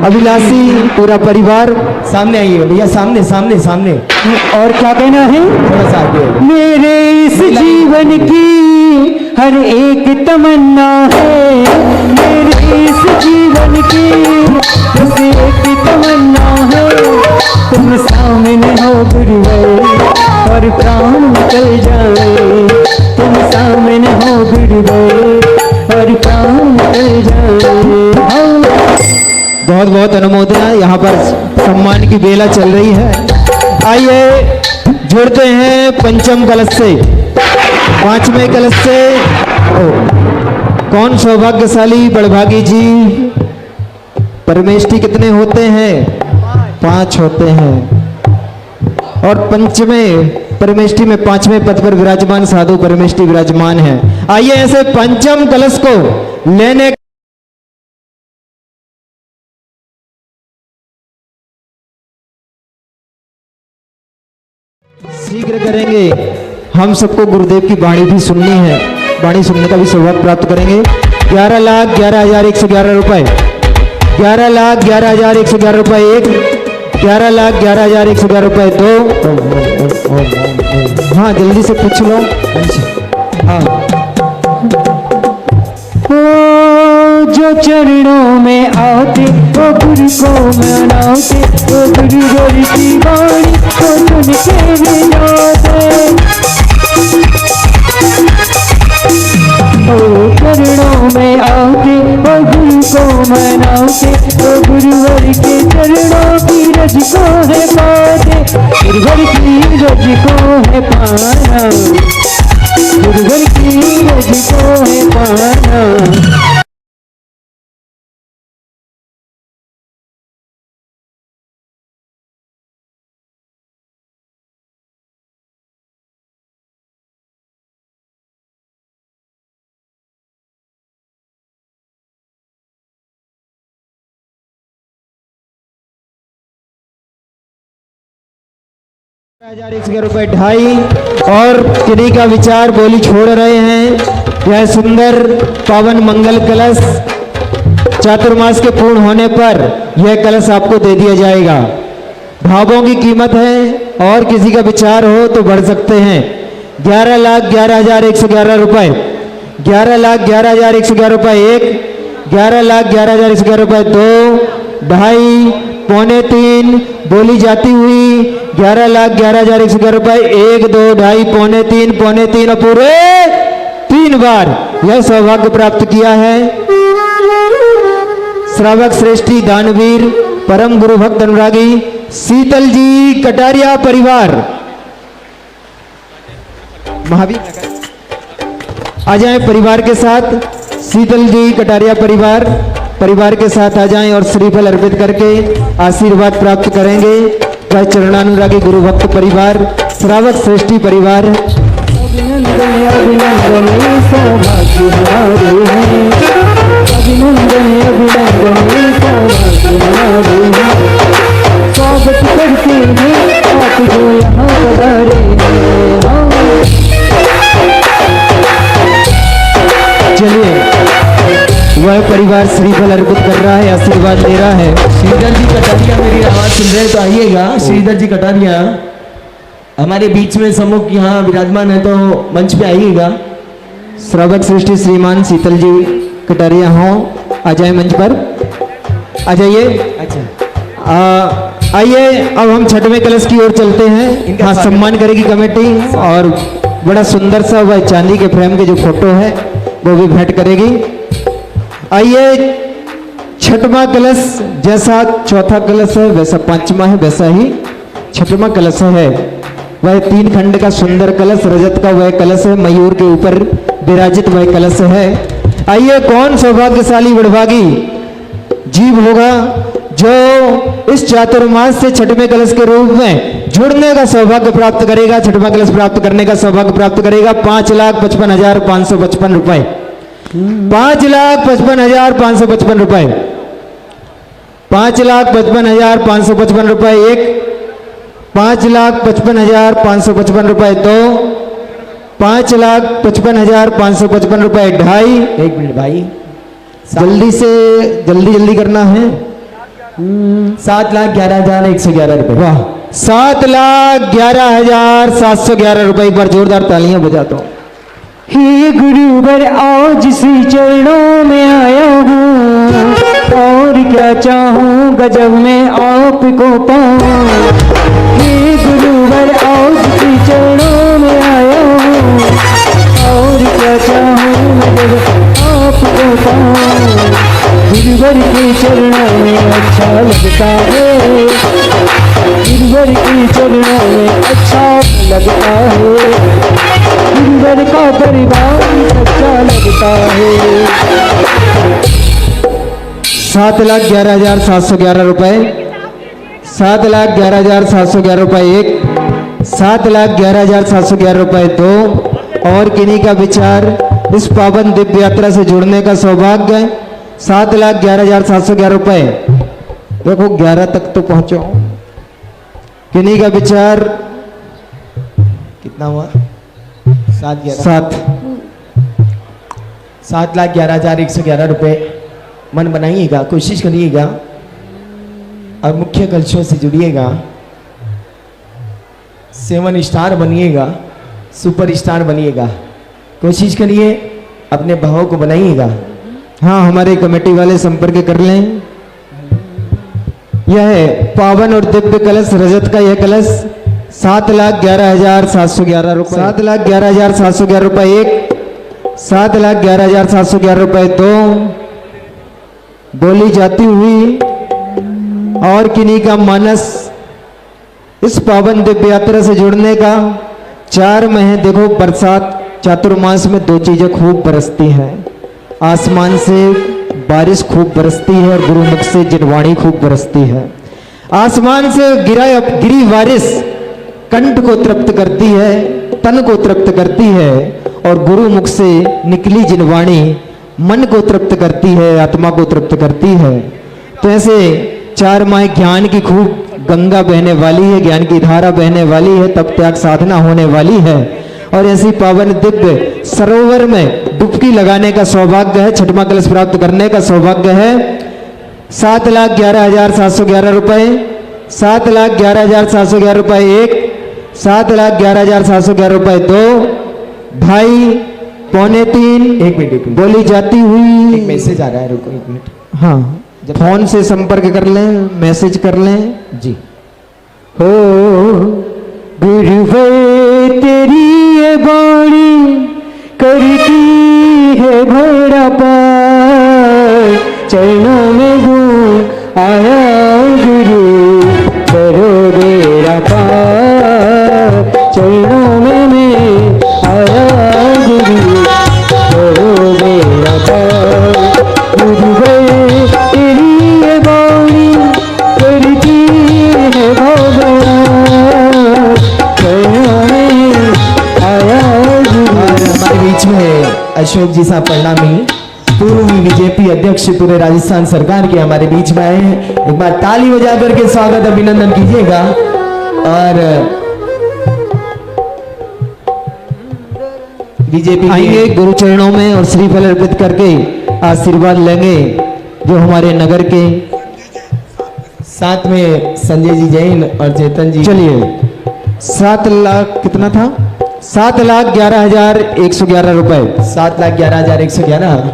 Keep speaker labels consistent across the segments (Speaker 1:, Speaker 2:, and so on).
Speaker 1: अभिलाषी पूरा परिवार सामने आइएगा भैया, सामने सामने सामने।
Speaker 2: और क्या कहना है?
Speaker 1: थोड़ा सा आगे।
Speaker 2: मेरे इस जीवन की हर एक तमन्ना है, मेरे इस जीवन की बस एक तमन्ना है, तुम सामने हो गुरुवर और प्राण निकल जाए, तुम सामने हो गुरुवर और प्राण निकल जाए।
Speaker 1: बहुत बहुत अनुमोदना। यहाँ पर सम्मान की बेला चल रही है। आइए जुड़ते हैं पंचम कलश से, पांचवें कलश से। कौन सौभाग्यशाली बड़भागी जी? परमेष्ठी कितने होते हैं? 5 होते हैं। और पंचमें परमेष्ठी में 5वें पद पर विराजमान साधु परमेष्ठी विराजमान है। आइए ऐसे पंचम कलश को लेने शीघ्र करेंगे। हम सबको गुरुदेव की वाणी भी सुननी है, वाणी सुनने का भी सौभाग्य प्राप्त करेंगे। 11,11,111 रुपए, 11,11,111 रुपए एक, 11,11,111 रुपए दो। हाँ जल्दी से पूछ लो। हाँ,
Speaker 2: जो चरणों में आते वो गुरु को मनाते, वो गुरुवर की वाणी को सुन के मिलाते, वो चरणों में आते वो गुरु को मनाते, वो गुरुवर के चरणों की रज को है पाते, गुरुवर की रज को है पाना, गुरुवर की रज को है पाना।
Speaker 1: ₹1,111 ढाई। और किन्हीं का विचार बोली छोड़ रहे हैं। यह सुंदर पावन मंगल कलश चातुर्मास के पूर्ण होने पर यह कलश आपको दे दिया जाएगा। भावों की कीमत है और किसी का विचार हो तो बढ़ सकते हैं। 11,11,111 रुपए, 11,11,111 रुपए एक, 11,11,111 रुपए दो, ढाई, पौने तीन बोली जाती हुई 11,11,111 रुपए एक, दो, ढाई, पौने तीन और पूरे 3 बार यह सौभाग्य प्राप्त किया है। श्रावक श्रेष्ठी दानवीर परम गुरु भक्त अनुरागी शीतल जी कटारिया परिवार। महावीर आ जाए परिवार के साथ। शीतल जी कटारिया परिवार के साथ आ जाएं और श्रीफल अर्पित करके आशीर्वाद प्राप्त करेंगे। वह चरणानुरागी गुरु भक्त परिवार श्रावक श्रेष्ठी परिवार।
Speaker 2: अभिनंदन अभिनंदन सौभाग्य हमारे हैं, अभिनंदन अभिनंदन सौभाग्य हमारे हैं, स्वागत करते हैं आप जो यहाँ पधारे हैं।
Speaker 1: चलिए वह परिवार श्रीफल अर्पित कर रहा है, आशीर्वाद दे रहा है।
Speaker 3: श्रीधर जी कटारिया मेरी आवाज सुन रहे हैं तो आइएगा। श्रीधर जी कटारिया हमारे बीच में सम्मुख यहाँ विराजमान है तो मंच पे आइएगा।
Speaker 1: श्रावक श्रेष्ठी श्रीमान शीतल जी कटारिया हो, आ जाए मंच पर, आ जाइए।
Speaker 3: अच्छा
Speaker 1: आइए अब हम छठवें कलश की ओर चलते हैं। हाँ सम्मान करेगी कमेटी और बड़ा सुंदर सा वह चांदी के फ्रेम के जो फोटो है वो भी भेंट करेगी। आइए छठवां कलश जैसा चौथा कलश है वैसा पांचवा है, वैसा ही छठवां कलश है। वह 3 खंड का सुंदर कलश रजत का वह कलश है, मयूर के ऊपर विराजित वह कलश है। आइए कौन सौभाग्यशाली बड़भागी जीव होगा जो इस चातुर्मास से छठवें कलश के रूप में जुड़ने का सौभाग्य प्राप्त करेगा, छठवां कलश प्राप्त करने का सौभाग्य प्राप्त करेगा। 5,55,555 रुपए, 5,55,555 रुपए, 5,55,555 रुपए एक, 5,55,555 रुपए दो, 5,55,555 रुपए ढाई।
Speaker 3: एक मिनट भाई,
Speaker 1: जल्दी से जल्दी करना है।
Speaker 3: 7,11,111 रुपए।
Speaker 1: वाह, 7,11,711 रुपए। एक बार जोरदार तालियां बजा दो।
Speaker 2: हे गुरुवर आज श्री चरणों में आया हूँ, और क्या चाहूँगा जब मैं आपको पाऊँ। हे गुरुवर आज श्री चरणों में आया हूँ, और क्या चाहूँगा जब आपको पाऊँ। गुरुवर के चरणों में अच्छा लगता है, गुरुवर के चरणों में अच्छा लगता है, गुरुवर का परिवार अच्छा लगता है।
Speaker 1: 7,11,711 रुपए, 7,11,711 रुपए एक, 7,11,711 रुपए दो। और किन्हीं का विचार इस पावन दिव्य यात्रा से जुड़ने का सौभाग्य, 7,11,711 रुपए। देखो 11 तक तो पहुंचो। किन्हीं का विचार
Speaker 3: कितना हुआ? 7,11,000
Speaker 1: 7।
Speaker 3: 7,11,111 रुपए। मन बनाइएगा, कोशिश करिएगा और मुख्य कलशों से जुड़िएगा। 7 स्टार बनिएगा, सुपर स्टार बनिएगा। कोशिश करिए, अपने भावों को बनाइएगा।
Speaker 1: हाँ, हमारे कमेटी वाले संपर्क कर लें। यह है पावन और दिव्य कलश, रजत का यह कलश 7,11,711 रुपए, 7,11,711 रुपए एक, 7,11,711 रुपए दो। बोली जाती हुई और किन्हीं का मानस इस पावन दिव्य यात्रा से जुड़ने का। 4 महीने देखो, बरसात चातुर्मास में 2 चीजें खूब बरसती हैं। आसमान से बारिश खूब बरसती है और गुरुमुख से जिनवाणी खूब बरसती है। आसमान से गिरी बारिश कंठ को तृप्त करती है, तन को तृप्त करती है, और गुरुमुख से निकली जिनवाणी मन को तृप्त करती है, आत्मा को तृप्त करती है। तो ऐसे 4 माह ज्ञान की खूब गंगा बहने वाली है, ज्ञान की धारा बहने वाली है, तप त्याग साधना होने वाली है। और ऐसी पावन दिव्य सरोवर में डुबकी लगाने का सौभाग्य है, छठवां कलश प्राप्त करने का सौभाग्य है। 7,11,711 रुपए, 7,11,711 रुपए एक, 7,11,711 रुपए दो। भाई 2.25
Speaker 3: एक मिनट
Speaker 1: बोली जाती हुई।
Speaker 3: एक मैसेज आ रहा है, रुको 1 मिनट।
Speaker 1: हाँ, फोन से संपर्क कर लें, मैसेज कर लें
Speaker 3: जी।
Speaker 2: हो गुरुवर तेरी ये बाणी करती है भरा पार, चरणों में हूँ आया गुरु करो बेड़ा पार, चरणों में मैं आया गुरु करो बेड़ा पार। गुरुवर तेरी ये बाणी करती है भरा,
Speaker 3: हमारे बीच में अशोक जी साहब प्रणामी, पूर्व बीजेपी अध्यक्ष पूरे राजस्थान सरकार के हमारे बीच में आए हैं। एक बार ताली बजा करके स्वागत अभिनंदन कीजिएगा। और बीजेपी
Speaker 1: आएंगे गुरु चरणों में और श्रीफल अर्पित करके आशीर्वाद लेंगे जो हमारे नगर के।
Speaker 3: साथ में संजय जी जैन और चेतन जी।
Speaker 1: चलिए 7 लाख कितना था? 7,11,111 रुपए।
Speaker 3: 7,11,111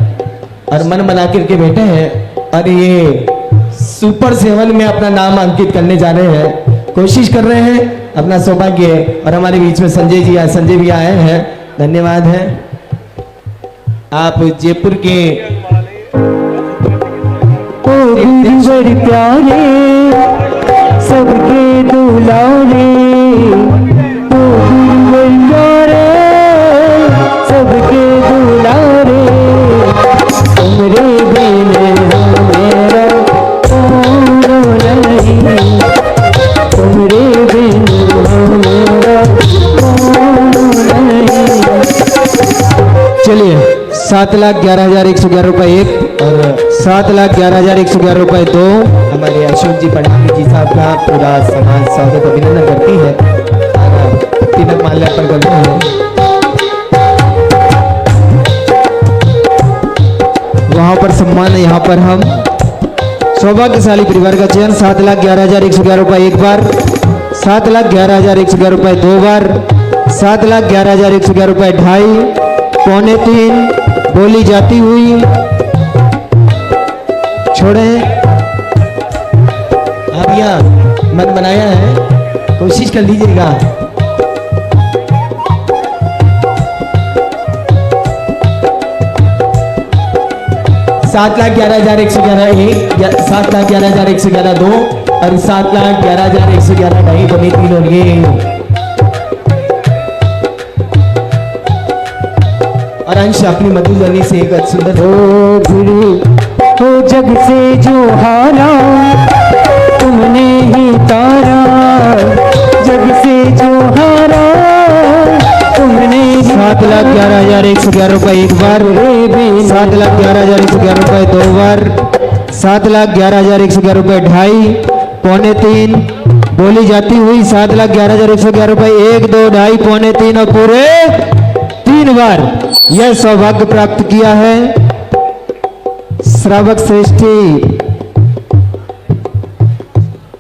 Speaker 3: और मन बना करके बैठे हैं और ये सुपर 7 में अपना नाम अंकित करने जा रहे हैं, कोशिश कर रहे हैं, अपना सौभाग्य। और हमारे बीच में संजय जी संजय भी आए हैं, धन्यवाद है। आप जयपुर के
Speaker 2: गुरुवर प्यारे सबके दुलारे, गुरुवर प्यारे सबके दुलारे, तुमरे बिन मेरा कौन नहीं, तुमरे बिन मेरा कौन नहीं।
Speaker 1: चलिए 7,11,111 रुपए एक और 7,11,111 रुपए दो।
Speaker 3: हमारे अशोक जी पंडित जी साहब का पूरा समाज स्वागत अभिनंदन करती है और तिलक माल्यार्पण करते हैं।
Speaker 1: वहां पर सम्मान है, यहाँ पर हम सौभाग्यशाली परिवार का चयन 7,11,111 रुपए एक बार, 7,11,111 रुपए दो बार, 7,11,111 रुपए ढाई, पौने तीन, बोली जाती हुई छोड़े।
Speaker 3: आप यहाँ मन बनाया है, कोशिश कर लीजिएगा। सात लाख 11,111 एक, 7,11,111 दो और 7,11,111 ढाई, बने तीन और ये और अंश अपनी मधुबनी से एक सुंदर
Speaker 2: ओ गुरु ओ जग से जो हारा तुमने ही तारा, जग से जो हारा तुमने ही
Speaker 1: 7,11,111 रुपए एक बार, 7,11,111 रुपए दो बार, 7,11,111 रुपए ढाई, पौने तीन, बोली जाती हुई 7,11,111 रुपए एक, दो, ढाई, पौने तीन और पूरे 3 बार यह सौभाग्य प्राप्त किया है श्रावक श्रेष्ठी।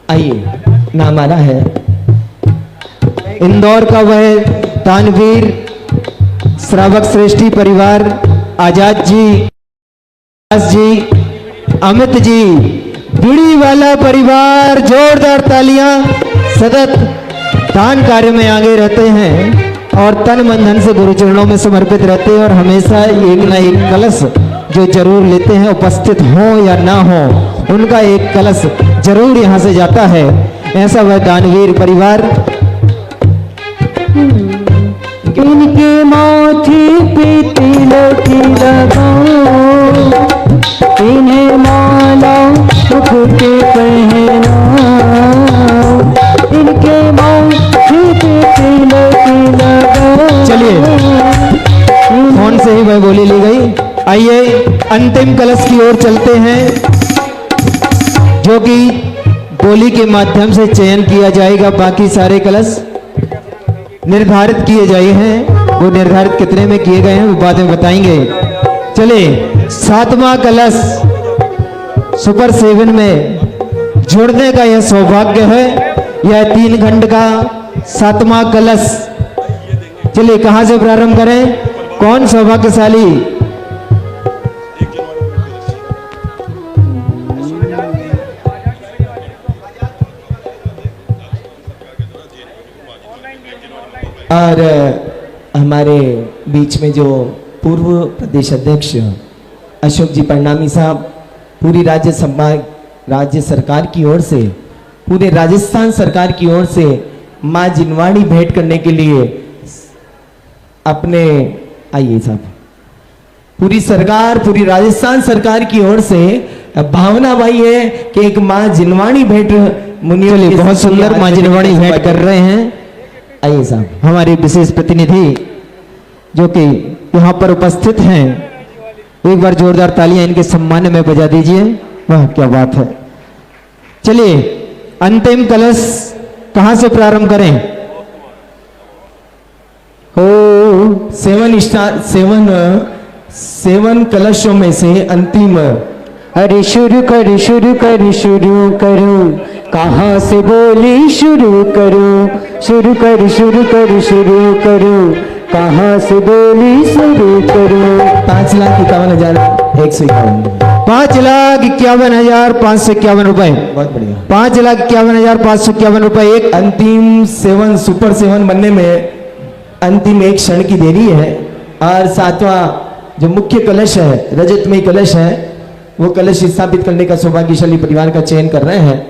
Speaker 3: आइए नाम आना है
Speaker 1: इंदौर का वह तानवीर श्रावक श्रेष्ठी परिवार, आजाद जी, अमित जी, बीड़ी वाला परिवार, जोरदार तालियां। सतत दान कार्य में आगे रहते हैं और तन मन धन से गुरु चरणों में समर्पित रहते हैं और हमेशा एक ना एक कलश जो जरूर लेते हैं, उपस्थित हो या ना हो उनका एक कलश जरूर यहाँ से जाता है। ऐसा वह दानवीर परिवार।
Speaker 2: इनके माथे पे तिलक लगाओ, इन्हें माला मुकुट पहनाओ, इनके माथे पे तिलक लगाओ।
Speaker 1: चलिए फोन से ही वह बोली ली गई। आइए अंतिम कलश की ओर चलते हैं जो कि बोली के माध्यम से चयन किया जाएगा। बाकी सारे कलश निर्धारित किए गए हैं, वो निर्धारित कितने में किए गए हैं वो बाद में बताएंगे। चलिए 7वां कलश सुपर 7 में जुड़ने का यह सौभाग्य है। यह 3 खंड का 7वां कलश। चलिए कहां से प्रारंभ करें, कौन सौभाग्यशाली?
Speaker 3: और हमारे बीच में जो पूर्व प्रदेश अध्यक्ष अशोक जी परनामी साहब, पूरी राज्य सरकार की ओर से, पूरे राजस्थान सरकार की ओर से माँ जिनवाणी भेंट करने के लिए अपने आइए साहब, पूरी सरकार, पूरी राजस्थान सरकार की ओर से भावना भाई है कि एक माँ जिनवाणी भेंट मुनियों
Speaker 1: चलिए बहुत सुंदर माँ जिनवाणी भेंट कर रहे हैं।
Speaker 3: आइए साहब,
Speaker 1: हमारे विशेष प्रतिनिधि जो कि यहाँ पर उपस्थित हैं, एक बार जोरदार तालियां इनके सम्मान में बजा दीजिए। वाह क्या बात है। चलिए अंतिम कलश कहां से प्रारंभ करें?
Speaker 3: हो 7 कलशों में से अंतिम।
Speaker 2: अरे शुरू करो शुरू करो शुरू करो, कहाँ से बोली शुरू करो, शुरू करो शुरू करो शुरू करो, कहाँ से बोली शुरू करो।
Speaker 3: 5,51,151,
Speaker 1: 5,51,551 रुपए।
Speaker 3: बहुत बढ़िया।
Speaker 1: 5,51,551 रुपए एक।
Speaker 3: अंतिम 7 सुपर 7 बनने में अंतिम एक क्षण की देरी है। और 7वां जो मुख्य कलश है, रजतमय कलश है, वो कलश स्थापित करने का सौभाग्यशाली परिवार का चयन कर रहे हैं।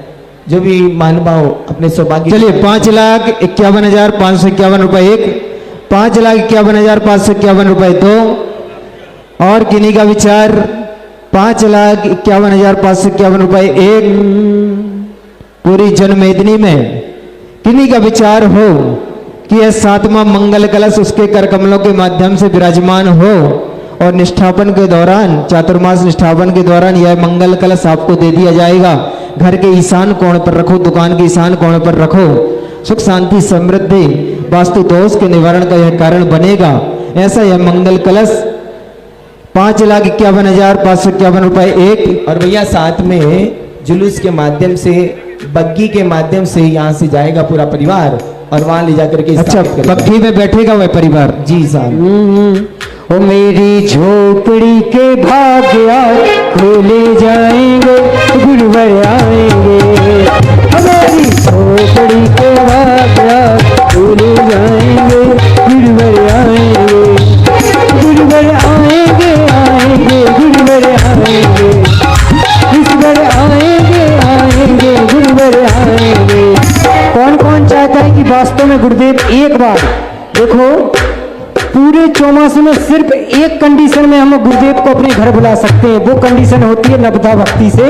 Speaker 3: जो भी महानुभाव अपने सौभाग्य।
Speaker 1: चलिए 5,51,551 रुपए एक, 5,51,551 रुपए दो और किन्हीं का विचार 5,51,551 रुपए एक। पूरी जनमेदनी में किन्हीं का विचार हो कि यह 7वां मंगल कलश उसके कर कमलों के माध्यम से विराजमान हो और निष्ठापन के दौरान, चातुर्मास निष्ठापन के दौरान यह मंगल कलश आपको दे दिया जाएगा। घर के ईशान कोण पर रखो, दुकान के ईशान कोण पर रखो। सुख शांति समृद्धि वास्तु दोष के निवारण का यह कारण बनेगा। ऐसा यह मंगल कलश 5,51,551 रुपए एक।
Speaker 3: और भैया साथ में जुलूस के माध्यम से, बग्गी के माध्यम से यहाँ से जाएगा पूरा परिवार और वहाँ ले जाकर के
Speaker 1: अच्छा,
Speaker 3: स्थापित करेगा।
Speaker 1: बग्घी में बैठेगा वह परिवार।
Speaker 3: जी साहब।
Speaker 2: ओ मेरी झोपड़ी के भाग्य खोले जाएंगे, गुरुवर आएंगे। ओ मेरी झोपड़ी के भाग्य खोले जाएंगे, गुरुवर आएंगे। गुरुवर आएंगे, आएंगे, गुरुवर आएंगे। ईश्वर आएंगे, आएंगे, गुरुवर आएंगे। कौन कौन चाहता है कि वास्तव में गुरुदेव एक बार देखो, पूरे चौमास में सिर्फ एक कंडीशन में हम गुरुदेव को अपने घर बुला सकते हैं, वो कंडीशन होती है नवदा भक्ति से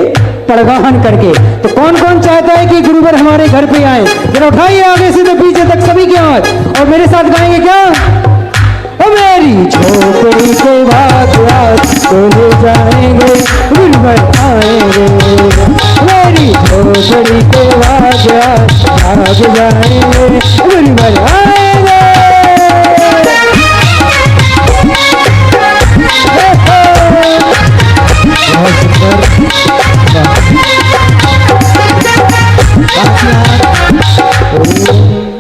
Speaker 2: पड़गाहन करके। तो कौन कौन चाहता है कि गुरुवर हमारे घर पे आए? जरा उठाइए आगे से तो पीछे तक सभी के हाथ और मेरे साथ गाएंगे क्या? ओ मेरी झोपड़ी के भाग्य खोले जाएंगे, गुरुवर आएंगे। मेरी झोपड़ी के भाग्य भाग जाएंगे, गुरुवर आएंगे।
Speaker 3: बहुत सुंदर।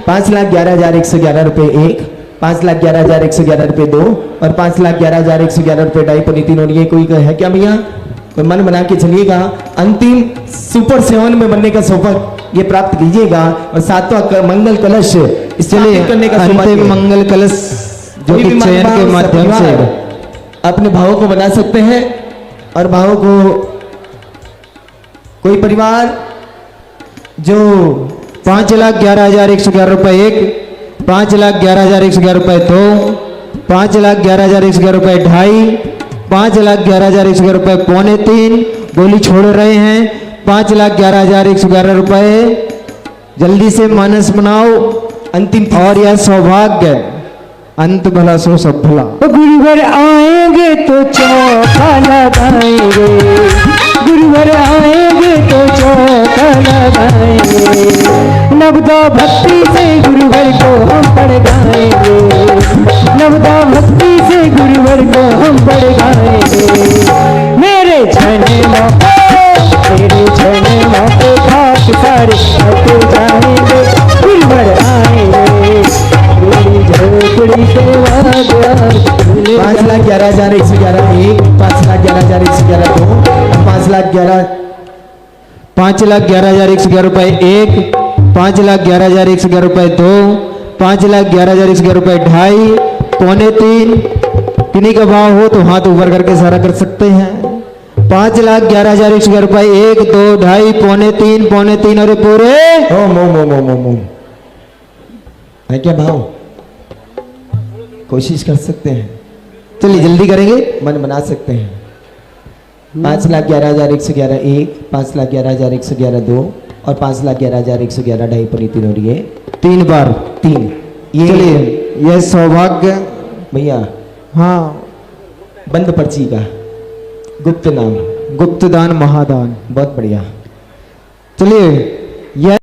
Speaker 3: 5,11,111 रुपए एक, 5,11,111 रुपए दो और 5,11,111 रुपए ढाई पनी तीन। और ये कोई है क्या भैया? तो मन बना के चलिएगा, अंतिम सुपर 7 में बनने का सौभाग्य ये प्राप्त कीजिएगा और सातवां मंगल कलश
Speaker 1: चलिए,
Speaker 3: करने का
Speaker 1: अंतिम
Speaker 3: सौभाग्य
Speaker 1: मंगल कलश जो
Speaker 3: कोई
Speaker 1: कि
Speaker 3: भी
Speaker 1: चयन के
Speaker 3: मानव
Speaker 1: माध्यम से
Speaker 3: परिवार अपने भावों को बना सकते हैं। और भावों को कोई परिवार जो
Speaker 1: 5,11,111 रुपए एक, 5,11,111 रुपए दो, 5,11,111 रुपए ढाई, 5,11,111 रुपए पौने तीन, बोली छोड़ रहे हैं 5,11,111 रुपए। जल्दी से मानस बनाओ
Speaker 3: अंतिम
Speaker 1: और यह सौभाग्य अंत भला सो सब भला।
Speaker 2: गुरुवर आएंगे तो चौका लगाएंगे, गुरुवर आएंगे तो चौका लगाएंगे। नवदा भक्ति से गुरुवर को हम पढ़ गाएंगे, नवदा भक्ति से गुरुवर को हम पढ़ गाएंगे। मेरे छने मौके, मेरे छने मौके खाक सारे हट जाएंगे, गुरुवर आएंगे। मेरी झोपड़ी के भाग्य
Speaker 3: 5,11,111 एक, 5,11,111 दो और
Speaker 1: 5,11,111 रुपए एक, 5,11,111 रुपए दो, 5,11,111 रुपए ढाई, पौने तीन। किन्हीं का भाव हो तो हाथ ऊपर करके सारा कर सकते हैं। 5,11,111 रुपए एक, दो, ढाई, पौने तीन और ये पूरे
Speaker 3: ओम ओम ओम ओम ओम ओम। है क्या भाव? कोशिश कर सकते हैं,
Speaker 1: चलिए जल्दी करेंगे।
Speaker 3: मन बना सकते हैं। 5,11,111 एक, 5,11,111 दो और 5,11,111 ढाई पनी तीन। और ये
Speaker 1: 3 बार।
Speaker 3: तीन। ये
Speaker 1: चलिए यह सौभाग्य,
Speaker 3: भैया
Speaker 1: हाँ,
Speaker 3: बंद पर्ची का गुप्त नाम,
Speaker 1: गुप्त दान महादान।
Speaker 3: बहुत बढ़िया।
Speaker 1: चलिए यह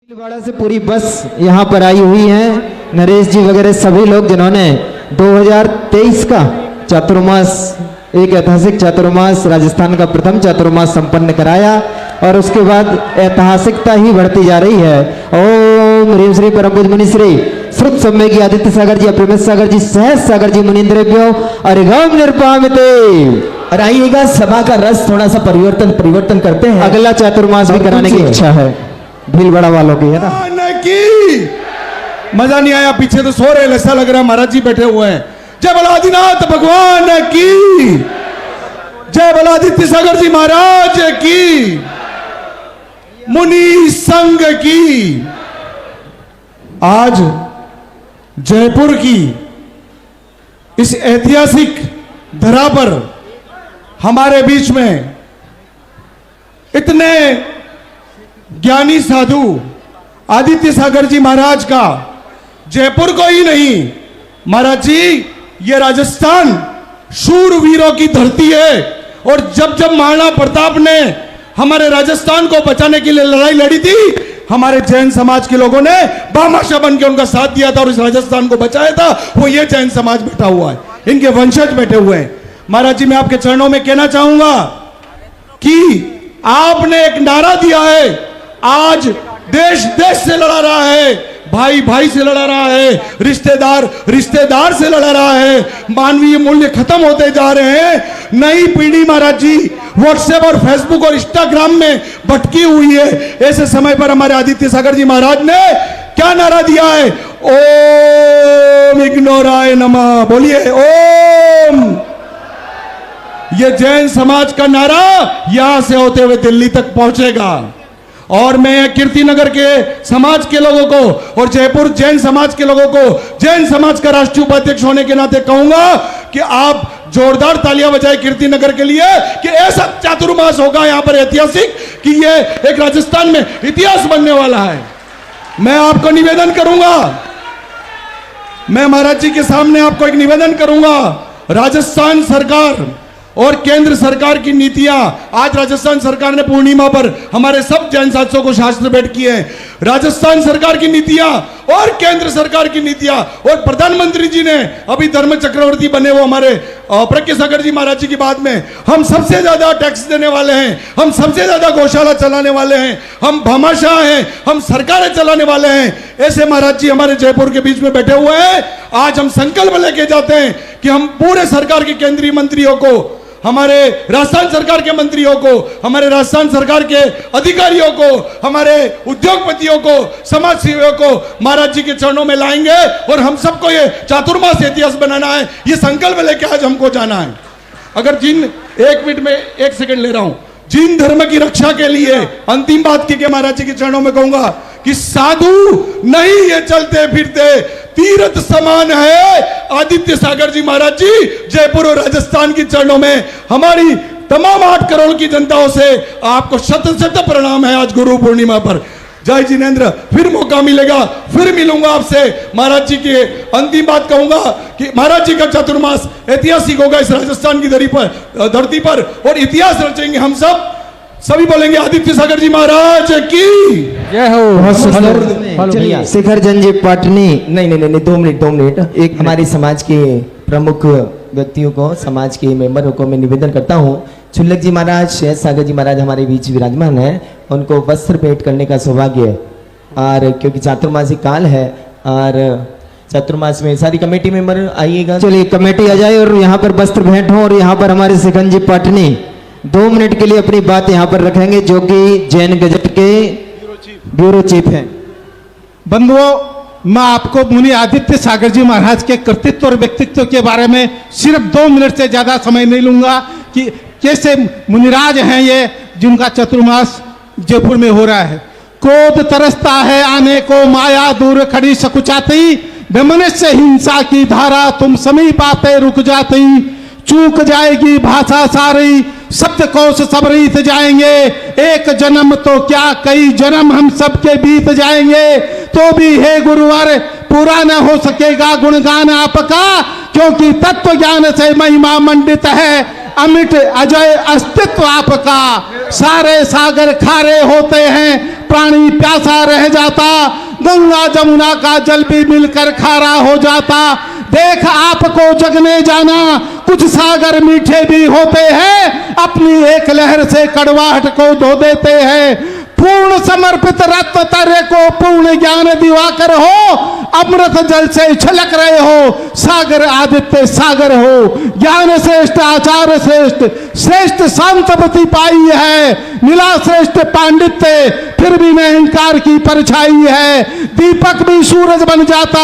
Speaker 1: भीलवाड़ा से पूरी बस यहाँ पर आई हुई है, नरेश जी वगैरह सभी लोग जिन्होंने 2023 का चातुर्मास, एक ऐतिहासिक चातुर्मास, राजस्थान का प्रथम चातुर्मास संपन्न कराया और उसके बाद ऐतिहासिकता ही बढ़ती जा रही है। ओम ह्रीम श्री परम पूज्य मुनि श्री श्रुत सम्य की आदित्य सागर जी, अप्रमेश सागर जी, सहज सागर जी मुनीन्द्रेभ्यो अरिगम निरपामिते।
Speaker 3: और आइएगा, सभा का रस थोड़ा सा परिवर्तन करते हैं।
Speaker 1: अगला चातुर्मास भी कराने की इच्छा है भीलवाड़ा वालों की, है ना।
Speaker 4: की मजा नहीं आया, पीछे तो सो रहे, ऐसा लग रहा है महाराज जी बैठे हुए हैं। जय बलादिनाथ भगवान की, जय बलादित्य सागर जी महाराज की, मुनि संघ की। आज जयपुर की इस ऐतिहासिक धरा पर हमारे बीच में इतने ज्ञानी साधु आदित्य सागर जी महाराज का, जयपुर को ही नहीं महाराज जी, ये राजस्थान शूरवीरों की धरती है। और जब जब महाराणा प्रताप ने हमारे राजस्थान को बचाने के लिए लड़ाई लड़ी थी, हमारे जैन समाज के लोगों ने भामाशाह बन के उनका साथ दिया था और इस राजस्थान को बचाया था। वो ये जैन समाज बैठा हुआ है, इनके वंशज बैठे हुए हैं। महाराज जी, मैं आपके चरणों में कहना चाहूंगा कि आपने एक नारा दिया है, आज देश देश से लड़ा रहा है, भाई भाई से लड़ा रहा है, रिश्तेदार रिश्तेदार से लड़ा रहा है, मानवीय मूल्य खत्म होते जा रहे हैं। नई पीढ़ी महाराज जी व्हाट्सएप और फेसबुक और इंस्टाग्राम में भटकी हुई है। ऐसे समय पर हमारे आदित्य सागर जी महाराज ने क्या नारा दिया है? ओम इग्नोराय नमः, बोलिए ओम। ये जैन समाज का नारा यहां से होते हुए दिल्ली तक पहुंचेगा। और मैं कीर्तिनगर के समाज के लोगों को और जयपुर जैन समाज के लोगों को, जैन समाज का राष्ट्रीय उपाध्यक्ष होने के नाते कहूंगा कि आप जोरदार तालियां बजाएं कीर्तिनगर के लिए कि ऐसा चातुर्मास होगा यहां पर ऐतिहासिक, कि ये एक राजस्थान में इतिहास बनने वाला है। मैं आपको निवेदन करूंगा, मैं महाराज जी के सामने आपको एक निवेदन करूंगा। राजस्थान सरकार और केंद्र सरकार की नीतियां, आज राजस्थान सरकार ने पूर्णिमा पर हमारे सब जैन साथियों को शास्त्र भेंट किए हैं। राजस्थान सरकार की नीतियां और केंद्र सरकार की नीतियां, और प्रधानमंत्री जी ने अभी धर्म चक्रवर्ती बने वो हमारे प्रज्ञ सागर जी महाराज जी की बात में, हम सबसे ज्यादा टैक्स देने वाले हैं, हम सबसे ज्यादा गौशाला चलाने वाले हैं, हम भामाशाह हैं, हम सरकारें चलाने वाले हैं। ऐसे महाराज जी हमारे जयपुर के बीच में बैठे हुए हैं। आज हम संकल्प लेके जाते हैं कि हम पूरे सरकार के केंद्रीय मंत्रियों को, हमारे राजस्थान सरकार के मंत्रियों को, हमारे राजस्थान सरकार के अधिकारियों को, हमारे उद्योगपतियों को, समाज सेवियों को महाराज जी के चरणों में लाएंगे और हम सबको ये चातुर्मास इतिहास बनाना है। ये संकल्प लेके आज हमको जाना है। अगर जिन, एक मिनट में 1 सेकंड ले रहा हूं, जिन धर्म की रक्षा के लिए अंतिम बात की महाराज जी के चरणों में कहूंगा कि साधु नहीं ये चलते फिरते तीर्थ समान है। आदित्य सागर जी महाराज जी जयपुर और राजस्थान के चरणों में हमारी तमाम 8 करोड़ की जनताओं से आपको शत शत प्रणाम है आज गुरु पूर्णिमा पर। जय जिनेन्द्र, फिर मौका मिलेगा, फिर मिलूंगा आपसे। महाराज जी की अंतिम बात कहूंगा कि महाराज जी का चातुर्मास ऐतिहासिक होगा इस राजस्थान की धरती पर और इतिहास रचेंगे हम सब। सभी बोलेंगे आदित्य सागर जी महाराज की
Speaker 1: जय हो। बहुत सुंदर। चलिए शिखर जंजी पाटनी।
Speaker 3: नहीं, 2 मिनट। एक हमारे समाज के प्रमुख व्यक्तियों को, समाज के मेंबरों को मैं निवेदन करता हूँ, छुल्लक जी महाराज, सहज सागर जी महाराज हमारे बीच विराजमान है, उनको वस्त्र भेंट करने का सौभाग्य है। और क्योंकि चातुर्मासिक काल है और चातुर्मास में सारी कमेटी मेंबर आइएगा।
Speaker 1: चलिए कमेटी आ जाए और यहाँ पर वस्त्र भेंट हो। और यहाँ पर हमारे शिखर जी पाटनी 2 मिनट के लिए अपनी बात यहाँ पर रखेंगे, जो कि जैन गजट के ब्यूरो चीफ हैं।
Speaker 5: बंधुओं, मैं आपको मुनि आदित्य सागर जी महाराज के कृतित्व और व्यक्तित्व के बारे में सिर्फ 2 मिनट से ज्यादा समय नहीं लूंगा कि कैसे मुनिराज हैं ये, जिनका चतुर्मास जयपुर में हो रहा है। क्रोध तरसता है आने को, माया दूर खड़ी सकुचाती, मनुष्य हिंसा की धारा तुम समीप आते रुक जाती, चूक जाएगी भाषा सारी, शब्द कोश सब रीत जाएंगे, एक जन्म तो क्या कई जन्म हम सबके बीत जाएंगे, तो भी हे गुरुवर पूरा न हो सकेगा गुणगान आपका, क्योंकि तत्व ज्ञान से महिमा मंडित है। अमिट अजय अस्तित्व आपका, सारे सागर खारे होते हैं, प्राणी प्यासा रह जाता, गंगा जमुना का जल भी मिलकर खारा हो जाता। देख आपको जगने जाना, कुछ सागर मीठे भी होते हैं, अपनी एक लहर से कड़वाहट को धो देते हैं। पूर्ण समर्पित रत्न तरे को पूर्ण ज्ञान दिवाकर हो, अमृत जल से छलक रहे हो, सागर आदित्य सागर हो। ज्ञान श्रेष्ठ आचार्य श्रेष्ठ, श्रेष्ठ शांतमति पाई है, मिला श्रेष्ठ पांडित्य, फिर भी में अहंकार की परछाई है। दीपक भी सूरज बन जाता,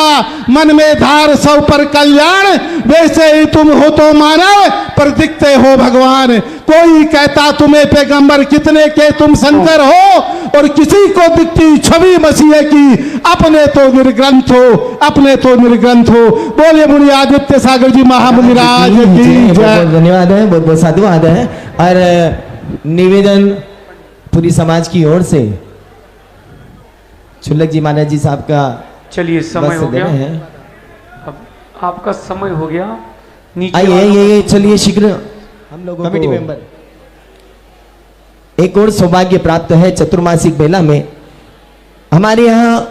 Speaker 5: मन में धार सब पर कल्याण, वैसे ही तुम हो तो मानव, पर दिखते हो भगवान। कोई कहता तुम्हें पैगंबर, कितने के तुम शंकर हो, और किसी को दिखती छवि मसीह की, अपने तो निर्ग्रंथ हो, अपने तो निर्ग्रंथ हो। बोले मुनि आदित्य सागर जी महामुनिराज की जय।
Speaker 3: धन्यवाद है, बहुत बहुत साधुवाद है। और निवेदन पूरी समाज की ओर से छुल्लक जी महाराज जी साहब का
Speaker 6: चलिए समय हो गया,
Speaker 3: है।
Speaker 6: अब आपका समय हो गया। नीचे
Speaker 3: आइए
Speaker 6: वालों
Speaker 3: ये चलिए शीघ्र हम लोग कमेटी मेंबर एक और सौभाग्य प्राप्त है। चतुर्मासिक मेला में हमारे यहाँ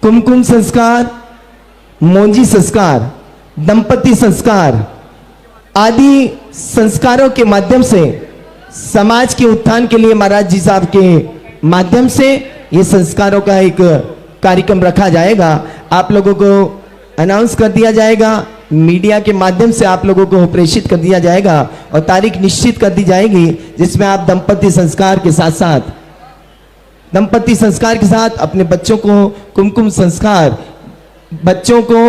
Speaker 3: कुमकुम संस्कार, मोंजी संस्कार, दंपति संस्कार आदि संस्कारों के माध्यम से समाज के उत्थान के लिए महाराज जी साहब के माध्यम से ये संस्कारों का एक कार्यक्रम रखा जाएगा। आप लोगों को अनाउंस कर दिया जाएगा, मीडिया के माध्यम से आप लोगों को प्रेषित कर दिया जाएगा और तारीख निश्चित कर दी जाएगी, जिसमें आप दंपति संस्कार के साथ अपने बच्चों को कुमकुम संस्कार, बच्चों को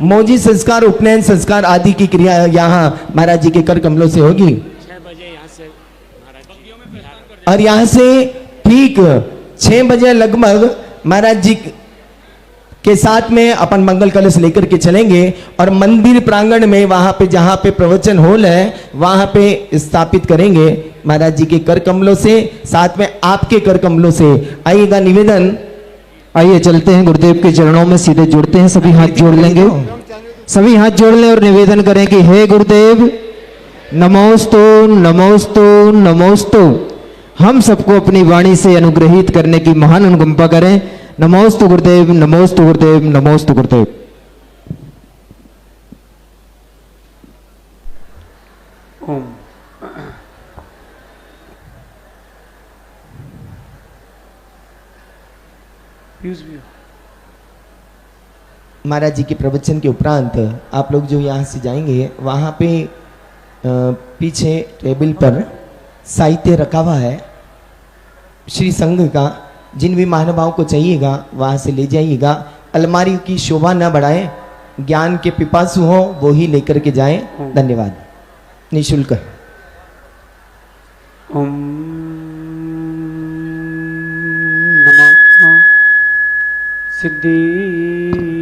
Speaker 3: मौजी संस्कार, उपनयन संस्कार आदि की क्रिया यहाँ महाराज जी के कर कमलों से होगी। 6 बजे यहाँ से और यहाँ से ठीक 6 बजे लगभग महाराज जी के साथ में अपन मंगल कलश लेकर के चलेंगे और मंदिर प्रांगण में वहां पे जहां पे प्रवचन हॉल है वहां पे स्थापित करेंगे महाराज जी के कर कमलों से, साथ में आपके कर कमलों से। आइएगा निवेदन।
Speaker 1: आइए चलते हैं गुरुदेव के चरणों में सीधे जुड़ते हैं, सभी हाथ जोड़ लेंगे, सभी हाथ जोड़ लें और निवेदन करें कि हे गुरुदेव नमोस्तु नमोस्तु नमोस्तु। हम सबको अपनी वाणी से अनुग्रहित करने की महान अनुकंपा करें। नमोस्तु गुरुदेव, नमोस्तु गुरुदेव, नमोस्तु गुरुदेव।
Speaker 6: ओम।
Speaker 3: महाराज जी के प्रवचन के उपरांत आप लोग जो यहाँ से जाएंगे वहाँ पे पीछे टेबल पर साहित्य रखा हुआ है श्री संघ का, जिन भी महानुभावों को चाहिएगा वहाँ से ले जाइएगा। अलमारी की शोभा न बढ़ाएं, ज्ञान के पिपासु हो वो ही लेकर के जाएं। धन्यवाद। निःशुल्क।
Speaker 6: ओम नमः सिद्धिभ्यः।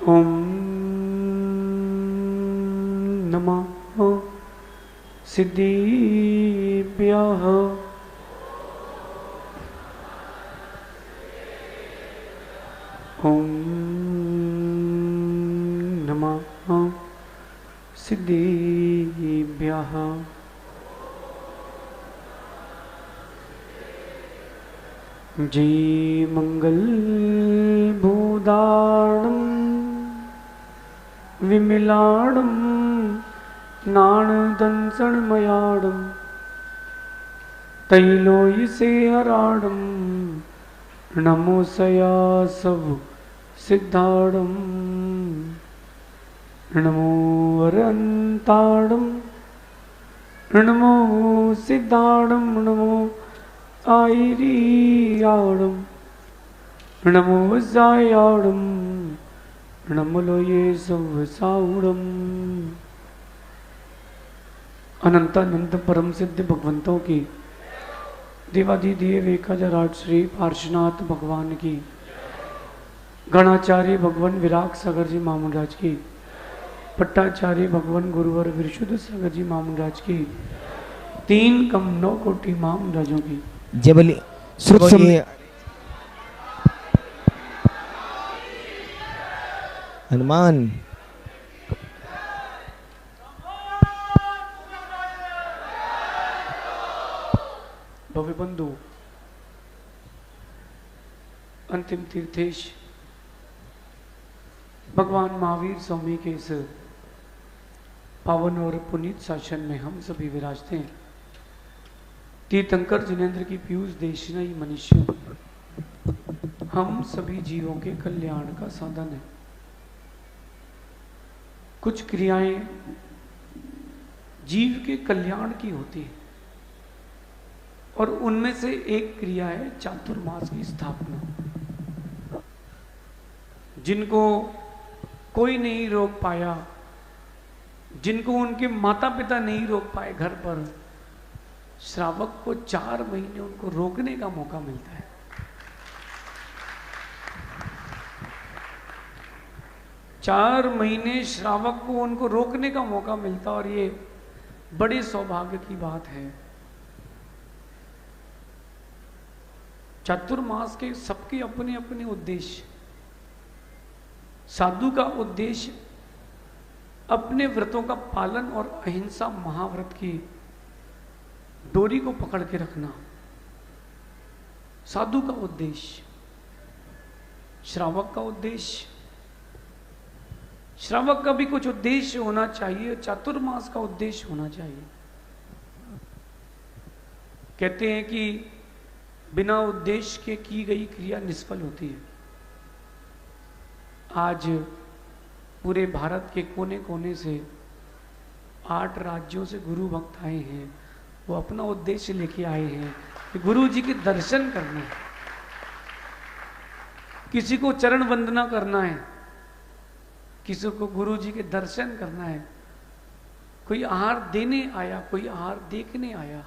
Speaker 6: ओम नमः सिद्धिभ्यः। ओम नमः सिद्धिभ्यः। जी मंगल भूदाणं विमलाणं नाणदंसणमयाणं तैलोयसे हराणं नमोसया सब सिद्धाणं नमो अरन्ताणं नमो सिद्धाणं नमो आईरियाणं नमो जायाणं नमो लोये सब साउणं। अनंतानंत परम सिद्ध भगवंतों की देवाधिदेव 1008 श्री पार्श्वनाथ भगवान की, गणाचार्य भगवान विराग सागर जी महामंडराज की, पट्टाचार्य भगवान गुरुवर विरशुद्ध सागर जी महामंडराज की, 3 कम 9 कोटि महामंडराजों की
Speaker 3: जय बोलिए। हनुमान।
Speaker 6: भव्य बंधु, अंतिम तीर्थेश भगवान महावीर स्वामी के इस पावन और पुनीत शासन में हम सभी विराजते हैं। तीर्थंकर जिनेन्द्र की पीयूष देशनयी मनुष्य हम सभी जीवों के कल्याण का साधन है। कुछ क्रियाएं जीव के कल्याण की होती है और उनमें से एक क्रिया है चातुर्मास की स्थापना। जिनको कोई नहीं रोक पाया, जिनको उनके माता पिता नहीं रोक पाए घर पर, श्रावक को 4 महीने उनको रोकने का मौका मिलता है। चार महीने श्रावक को उनको रोकने का मौका मिलता और ये बड़े सौभाग्य की बात है। चातुर्मास के सबके अपने अपने उद्देश्य। साधु का उद्देश्य अपने व्रतों का पालन और अहिंसा महाव्रत की डोरी को पकड़ के रखना साधु का उद्देश्य। श्रावक का उद्देश्य, श्रावक का भी कुछ उद्देश्य होना चाहिए, चातुर्मास का उद्देश्य होना चाहिए। कहते हैं कि बिना उद्देश्य के की गई क्रिया निष्फल होती है। आज पूरे भारत के कोने कोने से 8 राज्यों से गुरु भक्त आए हैं। वो अपना उद्देश्य लेके आए हैं कि गुरु जी के दर्शन करना है, किसी को चरण वंदना करना है, किसी को गुरु जी के दर्शन करना है। कोई आहार देने आया, कोई आहार देखने आया।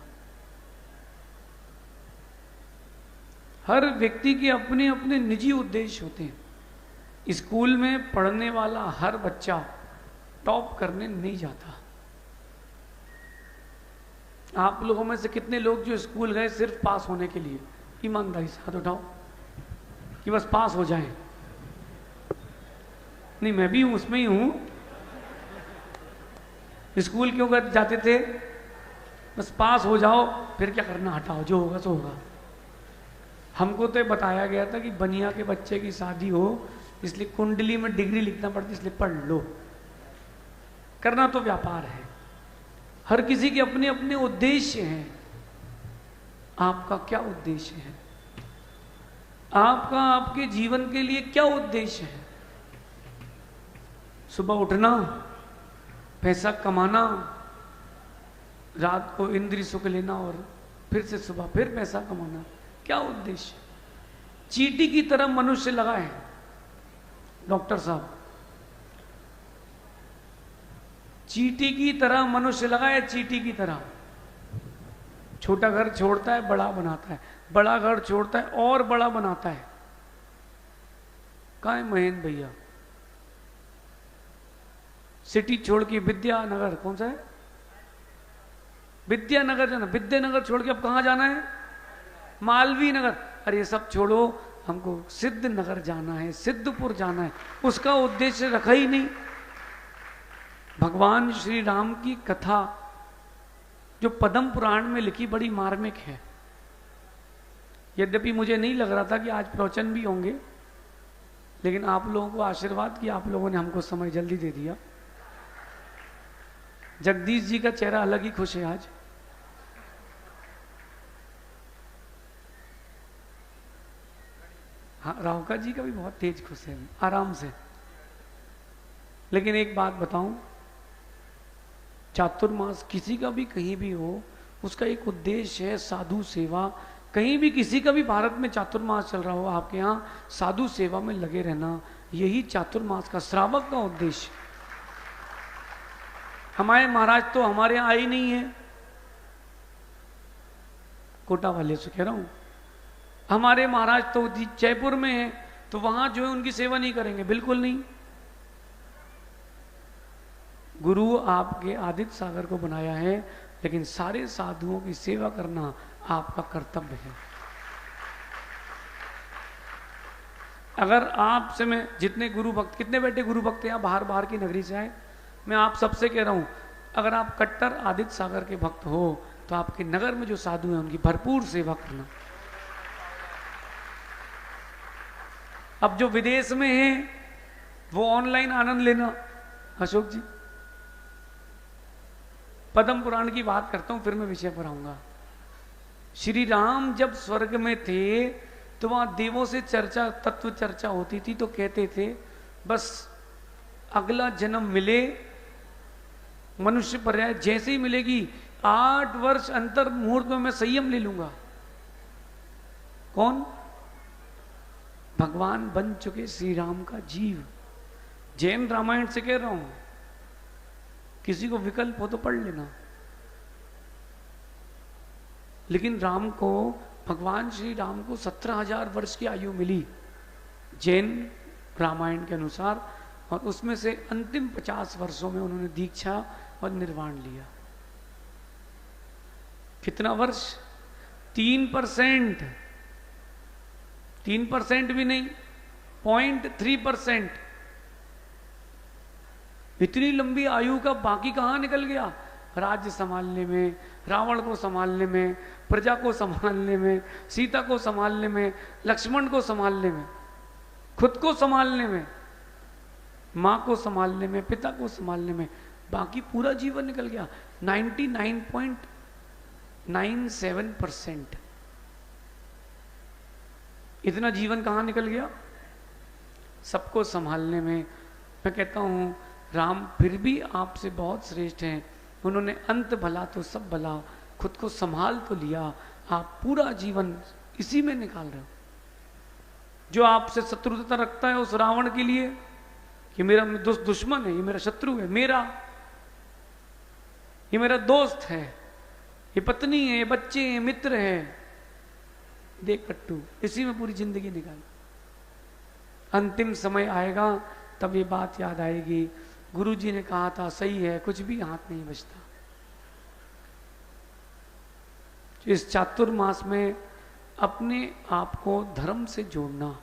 Speaker 6: हर व्यक्ति के अपने अपने निजी उद्देश्य होते हैं। स्कूल में पढ़ने वाला हर बच्चा टॉप करने नहीं जाता। आप लोगों में से कितने लोग जो स्कूल गए सिर्फ पास होने के लिए? ईमानदारी से हाथ उठाओ कि बस पास हो जाएं। नहीं, मैं भी हूं, उसमें ही हूं। स्कूल क्यों जाते थे? बस पास हो जाओ, फिर क्या करना, हटाओ, जो होगा सो होगा। हमको तो बताया गया था कि बनिया के बच्चे की शादी हो इसलिए कुंडली में डिग्री लिखना पड़ती, इसलिए पढ़ लो। करना तो व्यापार है। हर किसी के अपने अपने उद्देश्य हैं। आपका क्या उद्देश्य है? आपका आपके जीवन के लिए क्या उद्देश्य है? सुबह उठना, पैसा कमाना, रात को इंद्रिय सुख लेना और फिर से सुबह फिर पैसा कमाना, क्या उद्देश्य? चींटी की तरह मनुष्य लगा है। डॉक्टर साहब, चींटी की तरह मनुष्य लगा है, चींटी की तरह। छोटा घर छोड़ता है, बड़ा बनाता है, बड़ा घर छोड़ता है और बड़ा बनाता है। कहाँ है महेंद्र भैया? सिटी छोड़ के विद्यानगर, कौन सा है? विद्यानगर जाना। विद्यानगर छोड़ के अब कहाँ जाना है? मालवीय नगर। अरे ये सब छोड़ो, हमको सिद्ध नगर जाना है, सिद्धपुर जाना है। उसका उद्देश्य रखा ही नहीं। भगवान श्री राम की कथा जो पद्म पुराण में लिखी बड़ी मार्मिक है। यद्यपि मुझे नहीं लग रहा था कि आज प्रवचन भी होंगे, लेकिन आप लोगों को आशीर्वाद कि आप लोगों ने हमको समय जल्दी दे दिया। जगदीश जी का चेहरा अलग ही खुश है आज। हाँ, राहुका जी का भी बहुत तेज खुश है, आराम से। लेकिन एक बात बताऊं, चातुर्मास किसी का भी कहीं भी हो, उसका एक उद्देश्य है साधु सेवा। कहीं भी किसी का भी भारत में चातुर्मास चल रहा हो, आपके यहाँ साधु सेवा में लगे रहना, यही चातुर्मास का, श्रावक का उद्देश्य। हमारे महाराज तो हमारे यहाँ आई नहीं है, कोटा वाले से कह रहा हूं। हमारे महाराज तो जयपुर में है, तो वहां जो है उनकी सेवा नहीं करेंगे, बिल्कुल नहीं। गुरु आपके आदित्य सागर को बनाया है, लेकिन सारे साधुओं की सेवा करना आपका कर्तव्य है। अगर आपसे मैं जितने गुरु भक्त, कितने बेटे गुरु भक्त यहाँ बाहर बाहर की नगरी से आए, मैं आप सबसे कह रहा हूँ, अगर आप कट्टर आदित्य सागर के भक्त हो तो आपके नगर में जो साधु हैं उनकी भरपूर सेवा करना। अब जो विदेश में हैं वो ऑनलाइन आनंद लेना। अशोक जी, पद्म पुराण की बात करता हूं, फिर मैं विषय पर आऊंगा। श्री राम जब स्वर्ग में थे तो वहां देवों से चर्चा, तत्व चर्चा होती थी, तो कहते थे बस अगला जन्म मिले मनुष्य पर्याय जैसे ही मिलेगी, 8 वर्ष अंतर मुहूर्त में मैं संयम ले लूंगा। कौन? भगवान बन चुके श्री राम का जीव। जैन रामायण से कह रहा हूं, किसी को विकल्प हो तो पढ़ लेना। लेकिन राम को, भगवान श्री राम को 17,000 वर्ष की आयु मिली जैन रामायण के अनुसार, और उसमें से अंतिम 50 वर्षों में उन्होंने दीक्षा और निर्वाण लिया। कितना वर्ष? 3%, 3% भी नहीं, 0.3%। इतनी लंबी आयु का बाकी कहां निकल गया? राज्य संभालने में, रावण को संभालने में, प्रजा को संभालने में, सीता को संभालने में, लक्ष्मण को संभालने में, खुद को संभालने में, मां को संभालने में, पिता को संभालने में, बाकी पूरा जीवन निकल गया। 99.97%। इतना जीवन कहां निकल गया? सबको संभालने में। मैं कहता हूं राम फिर भी आपसे बहुत श्रेष्ठ हैं। उन्होंने अंत भला तो सब भला, खुद को संभाल तो लिया, आप पूरा जीवन इसी में निकाल रहे हो। जो आपसे शत्रुता रखता है उस रावण के लिए कि मेरा दुश्मन है, ये मेरा शत्रु है, ये मेरा दोस्त है, ये पत्नी है, ये बच्चे हैं, मित्र है, देख कट्टू, इसी में पूरी जिंदगी निकाल। अंतिम समय आएगा तब ये बात याद आएगी, गुरु जी ने कहा था सही है, कुछ भी हाथ नहीं बचता। इस चातुर्मास में अपने आप को धर्म से जोड़ना।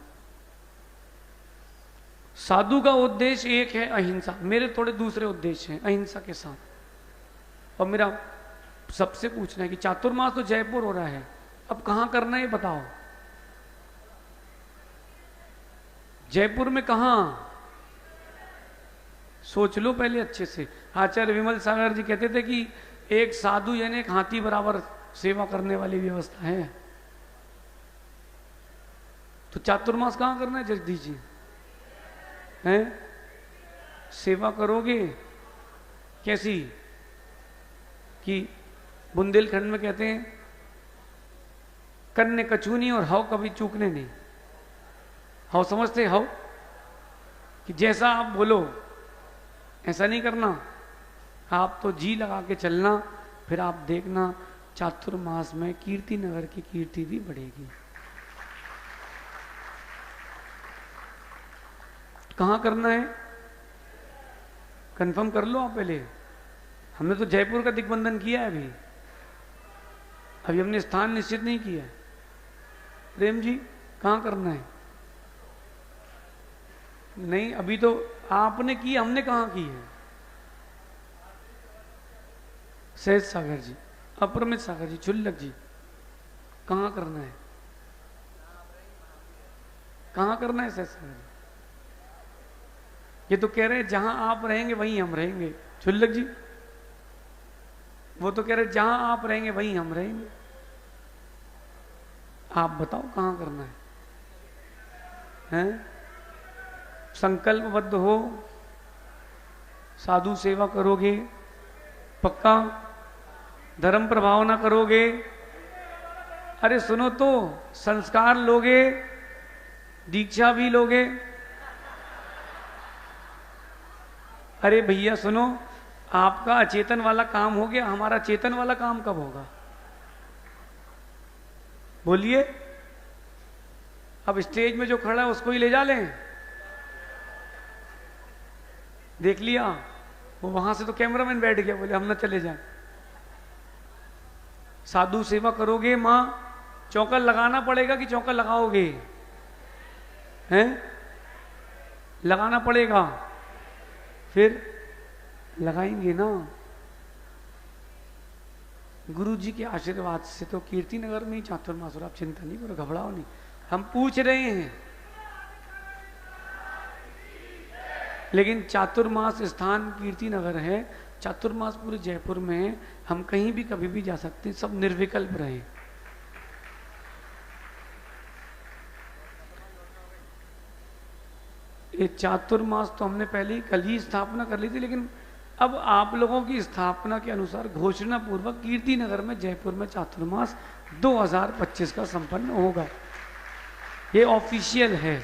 Speaker 6: साधु का उद्देश्य एक है अहिंसा, मेरे थोड़े दूसरे उद्देश्य हैं अहिंसा के साथ। और मेरा सबसे पूछना है कि चातुर्मास तो जयपुर हो रहा है, अब कहां करना है बताओ? जयपुर में कहां? सोच लो पहले अच्छे से। आचार्य विमल सागर जी कहते थे कि एक साधु यानी एक हाथी बराबर सेवा करने वाली व्यवस्था है। तो चातुर्मास कहां करना है जगदीश जी? हैं? सेवा करोगे कैसी? कि बुंदेलखंड में कहते हैं कन्ने कचूनी और हव कभी चूकने नहीं। हव समझते? हव कि जैसा आप बोलो ऐसा नहीं करना, आप तो जी लगा के चलना। फिर आप देखना चातुर्मास में कीर्ति नगर की कीर्ति भी बढ़ेगी। कहां करना है कंफर्म कर लो आप पहले। हमने तो जयपुर का दिग्बंधन किया है, अभी हमने स्थान निश्चित नहीं किया है। प्रेम जी कहां करना है? नहीं, अभी तो आपने की, हमने कहां की है? सहज सागर जी, अपरमित सागर जी, चुल्लक जी, कहां करना है? कहां करना है सहज सागर जी? ये तो कह रहे हैं जहां आप रहेंगे वहीं हम रहेंगे। चुल्लक जी वो तो कह रहे जहां आप रहेंगे वहीं हम रहेंगे। आप बताओ कहां करना है? हैं? संकल्पबद्ध हो, साधु सेवा करोगे, पक्का धर्म प्रभाव ना करोगे। अरे सुनो तो, संस्कार लोगे, दीक्षा भी लोगे। अरे भैया सुनो, आपका अचेतन वाला काम हो गया, हमारा चेतन वाला काम कब होगा? बोलिए। अब स्टेज में जो खड़ा है उसको ही ले जा लें। देख लिया, वो वहां से तो कैमरामैन बैठ गया, बोले हम ना चले जाएं। साधु सेवा करोगे मां, चौका लगाना पड़ेगा कि चौका लगाओगे? हैं? लगाना पड़ेगा, फिर लगाएंगे ना। गुरु जी के आशीर्वाद से तो कीर्तिनगर में ही चातुर्मास हो रहा, आप चिंता नहीं करो, घबराओ नहीं। हम पूछ रहे हैं, लेकिन चातुर्मास स्थान कीर्तिनगर है, चातुर्मास पूरे जयपुर में है, हम कहीं भी कभी भी जा सकते हैं, सब निर्विकल्प रहे। ये चातुर्मास तो हमने पहले ही कल ही स्थापना कर ली थी, लेकिन अब आप लोगों की स्थापना के अनुसार घोषणा पूर्वक कीर्तिनगर में जयपुर में चातुर्मास 2025 का संपन्न होगा। ये ऑफिशियल है।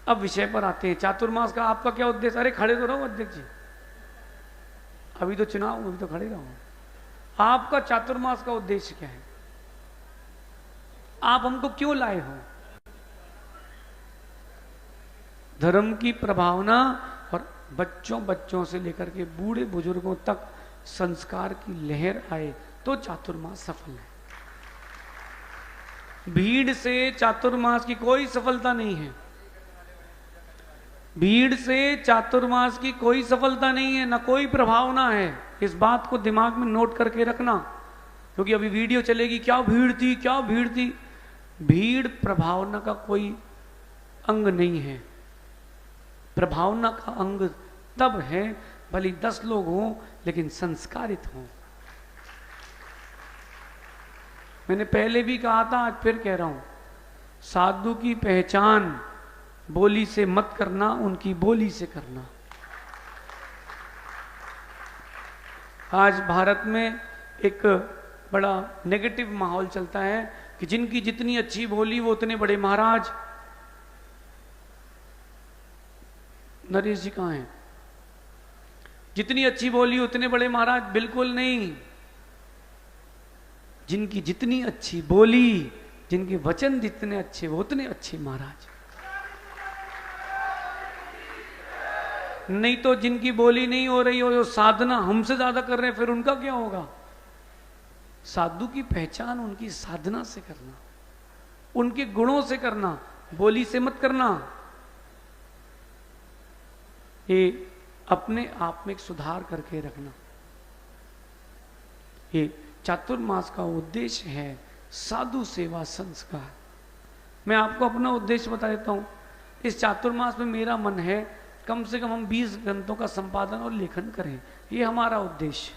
Speaker 6: अब विषय पर आते हैं। चातुर्मास का आपका क्या उद्देश्य? अरे खड़े तो रहो अध्यक्ष जी, अभी तो चुनाव, अभी तो खड़े रहो। आपका चातुर्मास का उद्देश्य क्या है? आप हमको क्यों लाए हो? धर्म की प्रभावना और बच्चों से लेकर के बूढ़े बुजुर्गों तक संस्कार की लहर आए तो चातुर्मास सफल है। भीड़ से चातुर्मास की कोई सफलता नहीं है। भीड़ से चातुर्मास की कोई सफलता नहीं है, ना कोई प्रभावना है। इस बात को दिमाग में नोट करके रखना, क्योंकि अभी वीडियो चलेगी, क्या भीड़ थी, क्या भीड़ थी। भीड़ प्रभावना का कोई अंग नहीं है। प्रभावना का अंग तब है भले 10 लोग हों लेकिन संस्कारित हों। मैंने पहले भी कहा था, आज फिर कह रहा हूं, साधु की पहचान बोली से मत करना, उनकी बोली से करना। आज भारत में एक बड़ा नेगेटिव माहौल चलता है कि जिनकी जितनी अच्छी बोली वो उतने बड़े महाराज। नरेश जी कहाँ हैं? जितनी अच्छी बोली उतने बड़े महाराज, बिल्कुल नहीं। जिनकी जितनी अच्छी बोली, जिनके वचन जितने अच्छे वो उतने अच्छे महाराज। नहीं तो जिनकी बोली नहीं हो रही हो, जो साधना हमसे ज्यादा कर रहे हैं, फिर उनका क्या होगा? साधु की पहचान उनकी साधना से करना, उनके गुणों से करना, बोली से मत करना। ये अपने आप में एक सुधार करके रखना। ये चातुर्मास का उद्देश्य है साधु सेवा संस्कार। मैं आपको अपना उद्देश्य बता देता हूं। इस चातुर्मास में मेरा मन है कम से कम हम 20 ग्रंथों का संपादन और लेखन करें। ये हमारा उद्देश्य।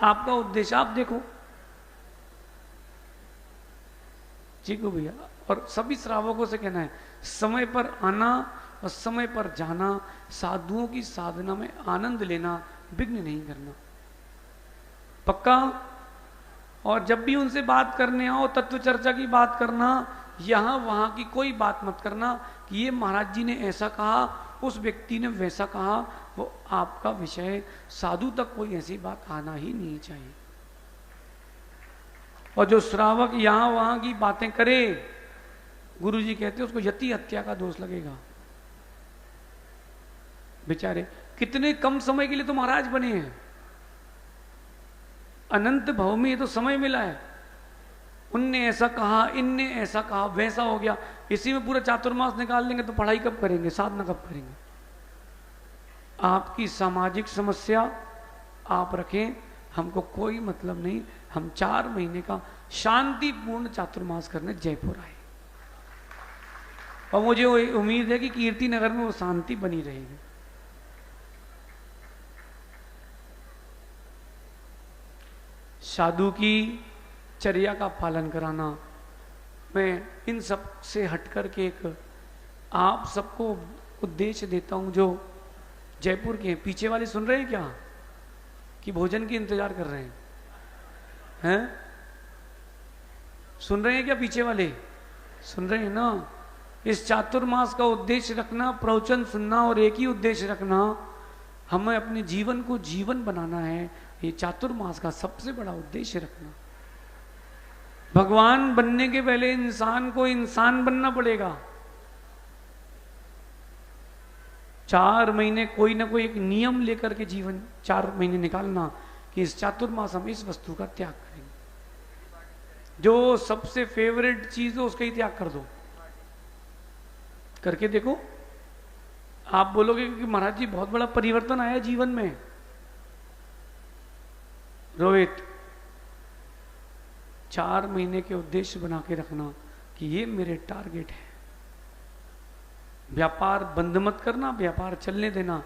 Speaker 6: आपका उद्देश्य आप देखो। ठीक हो भैया? और सभी श्रावकों से कहना है, समय पर आना और समय पर जाना, साधुओं की साधना में आनंद लेना, विघ्न नहीं करना। पक्का? और जब भी उनसे बात करने आओ, तत्व चर्चा की बात करना, यहां वहां की कोई बात मत करना कि ये महाराज जी ने ऐसा कहा, उस व्यक्ति ने वैसा कहा। वो आपका विषय। साधु तक कोई ऐसी बात आना ही नहीं चाहिए। और जो श्रावक यहां वहां की बातें करे, गुरु जी कहते हैं उसको यति हत्या का दोष लगेगा। बेचारे कितने कम समय के लिए तो महाराज बने हैं। अनंत भव में ये तो समय मिला है। उनने ऐसा कहा, इनने ऐसा कहा, वैसा हो गया। इसी में पूरा चातुर्मास निकाल लेंगे तो पढ़ाई कब करेंगे, साधना कब करेंगे? आपकी सामाजिक समस्या आप रखें, हमको कोई मतलब नहीं। हम 4 महीने का शांतिपूर्ण चातुर्मास करने जयपुर आए, और मुझे उम्मीद है कि कीर्तिनगर में वो शांति बनी रहेगी। साधु की चर्या का पालन कराना। मैं इन सब से हटकर के एक आप सबको उद्देश्य देता हूं जो जयपुर के पीछे वाले सुन रहे हैं क्या, कि भोजन की इंतजार कर रहे हैं? सुन रहे हैं क्या पीछे वाले? सुन रहे हैं ना? इस चातुर्मास का उद्देश्य रखना, प्रवचन सुनना, और एक ही उद्देश्य रखना, हमें अपने जीवन को जीवन बनाना है। ये चातुर्मास का सबसे बड़ा उद्देश्य रखना। भगवान बनने के पहले इंसान को इंसान बनना पड़ेगा। 4 महीने कोई ना कोई एक नियम लेकर के जीवन 4 महीने निकालना कि इस चातुर्मास हम इस वस्तु का त्याग करेंगे। जो सबसे फेवरेट चीज हो उसका ही त्याग कर दो। करके देखो, आप बोलोगे कि महाराज जी बहुत बड़ा परिवर्तन आया जीवन में। रोहित, 4 महीने के उद्देश्य बना के रखना कि ये मेरे टारगेट है। व्यापार बंद मत करना, व्यापार चलने देना।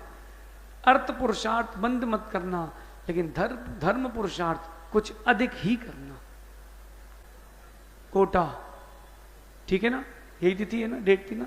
Speaker 6: अर्थ पुरुषार्थ बंद मत करना, लेकिन धर्म पुरुषार्थ कुछ अधिक ही करना। कोटा, ठीक है ना, यही तिथि है ना, डेट थी ना।